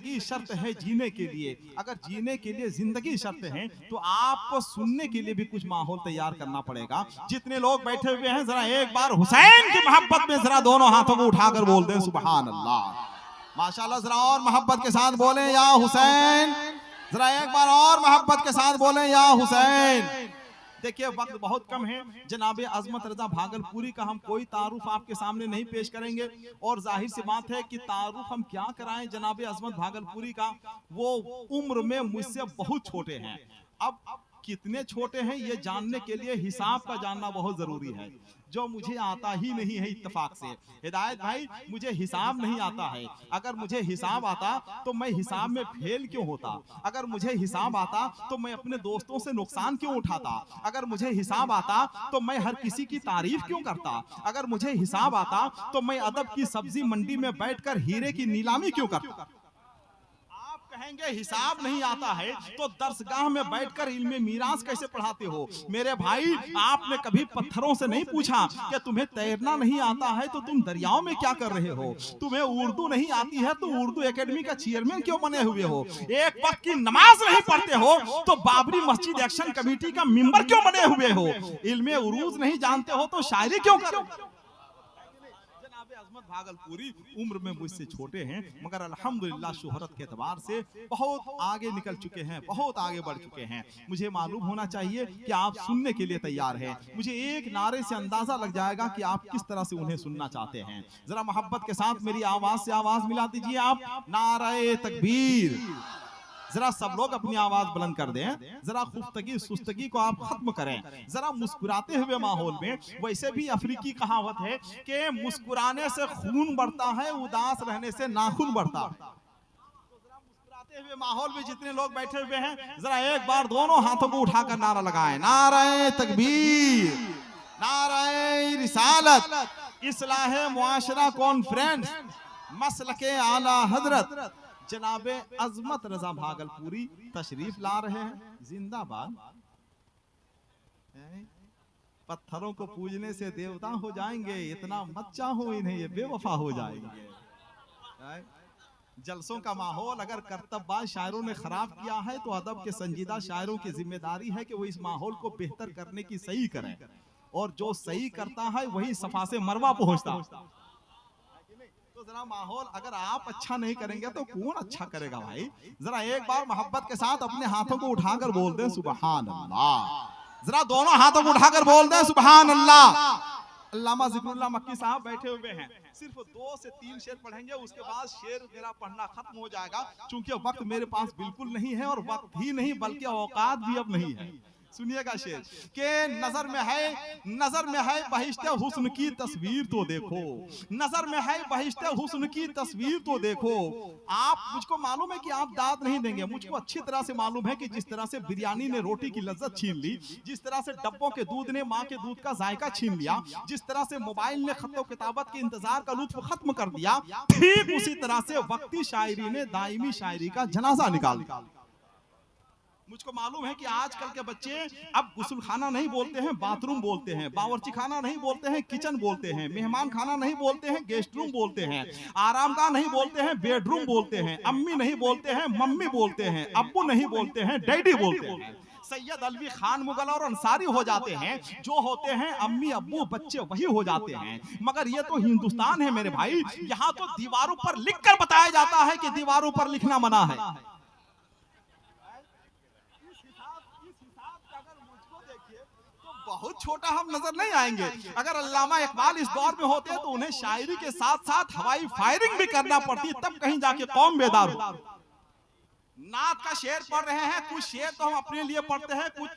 जिंदगी शर्त है जीने के लिए, अगर जीने के लिए जिंदगी शर्त है तो आपको सुनने के लिए भी कुछ माहौल तैयार करना पड़ेगा। जितने लोग बैठे हुए हैं जरा एक बार हुसैन की मोहब्बत में जरा दोनों हाथों को उठाकर बोल दें सुभान अल्लाह। माशाल्लाह, जरा और मोहब्बत के साथ बोलें या हुसैन। जरा एक बार और मोहब्बत के साथ बोलें या हुसैन। देखिए वक्त बहुत कम है, जनाबे अजमत रजा भागलपुरी का हम कोई तारुफ आपके सामने नहीं पेश करेंगे, और जाहिर सी बात है कि तारुफ हम क्या कराएं जनाबे अजमत भागलपुरी का, वो उम्र में मुझसे बहुत छोटे हैं। अब कितने छोटे हैं ये जानने के लिए हिसाब का जानना बहुत जरूरी है, जो मुझे आता ही नहीं है इत्तेफाक से। हिदायत भाई, मुझे हिसाब नहीं आता है। अगर मुझे हिसाब आता तो मैं हिसाब में फेल क्यों होता? अगर मुझे हिसाब आता तो मैं अपने दोस्तों से नुकसान क्यों उठाता? अगर मुझे हिसाब आता तो मैं हर किसी की तारीफ क्यों करता? अगर मुझे हिसाब आता तो मैं अदब की सब्जी मंडी में बैठकर हीरे की नीलामी क्यों करता? कहेंगे हिसाब नहीं आता है तो दरसगाह में बैठकर इल्मे मीरास कैसे पढ़ाते हो? मेरे भाई, आपने कभी पत्थरों से नहीं पूछा कि तुम्हें तैरना नहीं आता है तो तुम दरियाओं में क्या कर रहे हो? तुम्हें उर्दू नहीं आती है तो उर्दू एकेडमी का चेयरमैन क्यों बने हुए हो? एक वक्त की नमाज नहीं पढ़ते हो तो बाबरी मस्जिद एक्शन कमेटी का मेंबर क्यों बने हुए हो? इल्मे उरूज नहीं जानते हो तो शायरी क्यों करो? अजमत भागलपुरी उम्र में मुझसे छोटे हैं, मगर अल्हम्दुलिल्लाह शोहरत के एतबार से बहुत आगे निकल चुके हैं, बहुत आगे बढ़ चुके हैं। मुझे मालूम होना चाहिए कि आप सुनने के लिए तैयार हैं। मुझे एक नारे से अंदाजा लग जाएगा कि आप किस तरह से उन्हें सुनना चाहते हैं। जरा मोहब्बत के साथ मेरी आवाज से आवाज मिला दीजिए आप, नारे तकबीर। जरा सब लोग अपनी आवाज बुलंद कर दें, जरा खुफ्तगी सुस्तगी को आप खत्म करें, जरा मुस्कुराते हुए माहौल में। वैसे भी अफ्रीकी कहावत है कि मुस्कुराने से खून बढ़ता है, उदास रहने से नाखून बढ़ता है। तो जरा मुस्कुराते हुए माहौल में जितने लोग बैठे हुए हैं, जरा एक बार दोनों हाथों को उठाकर नारा लगाएं, नारे तकबीर, नारे रिसालत, इस्लाहे मुआशरा कॉन्फ्रेंस, मसलके आला हजरत जनाबे अजमत रजा भागलपुरी तशरीफ ला रहे हैं। जिंदाबाद। पत्थरों को पूजने से देवता हो जाएंगे, इतना मत चाहो इन्हें, ये बेवफा हो जाएंगे। जलसों का माहौल अगर करतब्बाज शायरों ने खराब किया है तो अदब के संजीदा शायरों की जिम्मेदारी है कि वो इस माहौल को बेहतर करने की सही करें, और जो सही करता है वही सफा से मरवा पहुंचता। तो जरा माहौल अगर आप अच्छा नहीं करेंगे तो कौन अच्छा करेगा भाई? जरा एक बार मोहब्बत के साथ अपने हाथों को उठाकर बोल दें सुभान अल्लाह। जरा दोनों हाथों को उठाकर बोल दें सुभान अल्लाह। अल्लामा जिक्रुल्लाह मक्की साहब बैठे हुए हैं, सिर्फ 2 से 3 शेर पढ़ेंगे, उसके बाद शेर मेरा पढ़ना खत्म हो जाएगा, क्योंकि वक्त मेरे पास बिल्कुल नहीं है, और वक्त ही नहीं बल्कि औकात भी अब नहीं है। सुनिएगा शेर के नजर में है बहिश्ते हुस्न की तस्वीर तो देखो, नजर में है बहिश्ते हुस्न की तस्वीर तो देखो। आप, मुझको मालूम है कि आप दाद नहीं देंगे, मुझको अच्छी तरह से मालूम है कि जिस तरह से बिरयानी ने रोटी की लज्जत छीन ली, जिस तरह से डब्बों के दूध ने माँ के दूध का जायका छीन लिया, जिस तरह से मोबाइल ने खत्तो किताबत के इंतजार का लुत्फ खत्म कर दिया, ठीक उसी तरह से वक्ती शायरी ने दायमी शायरी का जनाजा निकाल दिया। मुझको मालूम है कि आजकल के बच्चे अब गुस्ल खाना नहीं बोलते हैं, बाथरूम बोलते हैं, बावर्ची खाना नहीं बोलते हैं, किचन बोलते हैं, मेहमान खाना नहीं बोलते हैं, गेस्ट रूम बोलते हैं, आरामगाह नहीं बोलते हैं, बेडरूम बोलते हैं, अम्मी नहीं बोलते हैं, मम्मी बोलते हैं, अब्बू नहीं बोलते हैं, डैडी बोलते हैं। सैयद अलवी खान मुगल और अंसारी हो जाते हैं, जो होते हैं अम्मी अब्बू बच्चे वही हो जाते हैं। मगर ये तो हिंदुस्तान है मेरे भाई, यहाँ तो दीवारों पर लिखकर बताया जाता है कि दीवारों पर लिखना मना है। बहुत छोटा हम नजर नहीं आएंगे। अगर अल्लामा इकबाल इस दौर में होते तो उन्हें शायरी के साथ साथ हवाई फायरिंग भी करना पड़ती, तब कहीं जाके कौम बेदार हो। नात का शेर पढ़ रहे हैं, कुछ शेर तो हम अपने लिए पढ़ते हैं, कुछ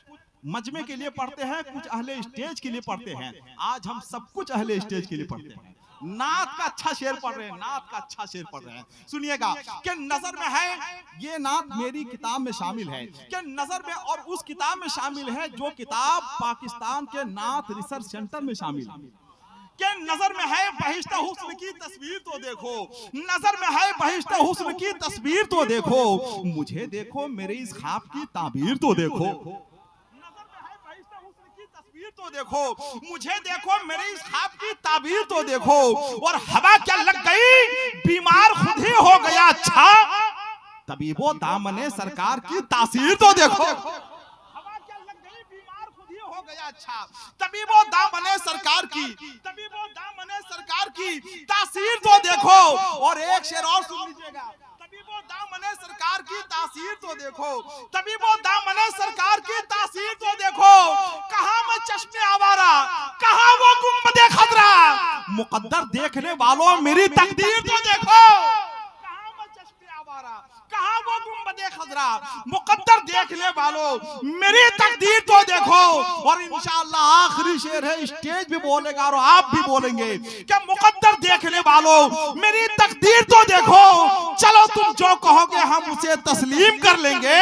मजमे के लिए पढ़ते हैं, कुछ अहले स्टेज के लिए पढ़ते हैं। आज हम सब कुछ अहले स्टेज के लिए पढ़ते हैं। नात का अच्छा शेर पढ़ रहे हैं, नात का अच्छा शेर पढ़ रहे हैं। सुनिएगा कि नजर में है, ये नात मेरी किताब में शामिल है, कि नजर में और उस किताब में शामिल है जो किताब पाकिस्तान के नात रिसर्च सेंटर में शामिल है। कि नजर में है बहिश्ता हुस्न की तस्वीर तो देखो, नजर में है बहिश्ता हुस्न की तस्वीर तो देखो, मुझे देखो मेरे इस ख्वाब की ताबीर तो देखो, तो देखो मुझे देखो मेरे इस ख्वाब की ताबीर तो देखो। और हवा क्या लग गई, बीमार खुद ही हो गया अच्छा, तबीबो दामने सरकार की तासीर तो देखो, हवा क्या लग गई, बीमार खुद ही हो गया अच्छा। तबीबो दामने सरकार की, तबीबो दामने सरकार की तासीर तो देखो। और एक शेर और सुन लीजिएगा, तबीबो दामने सरकार की तासीर तो देखो, तबीबो दामने सरकार की तासीर तो देखो। कहां मैं चश्मे आवारा, कहां वो गुंबदे खतरा, मुकद्दर देखने वालों मेरी तकदीर तो देखो। कहां मैं चश्मे आवारा, कहां वो गुंबदे खतरा, मुकद्दर देखने वालों मेरी तकदीर तो देखो। और इंशाअल्लाह आखिरी शेर है, स्टेज भी बोलेगा और आप भी बोलेंगे कि मुकद्दर देखने वालों मेरी तकदीर तो देखो। चलो तुम जो कहोगे हम उसे तस्लीम कर लेंगे,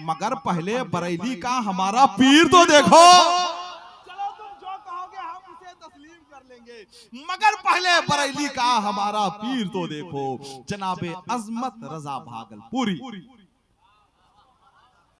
मगर पहले बरेली का हमारा पीर तो देखो। चलो तुम जो कहोगे हम उसे तस्लीम कर लेंगे, मगर पहले बरेली का हमारा पीर तो देखो। जनाबे अजमत रजा भागलपुरी।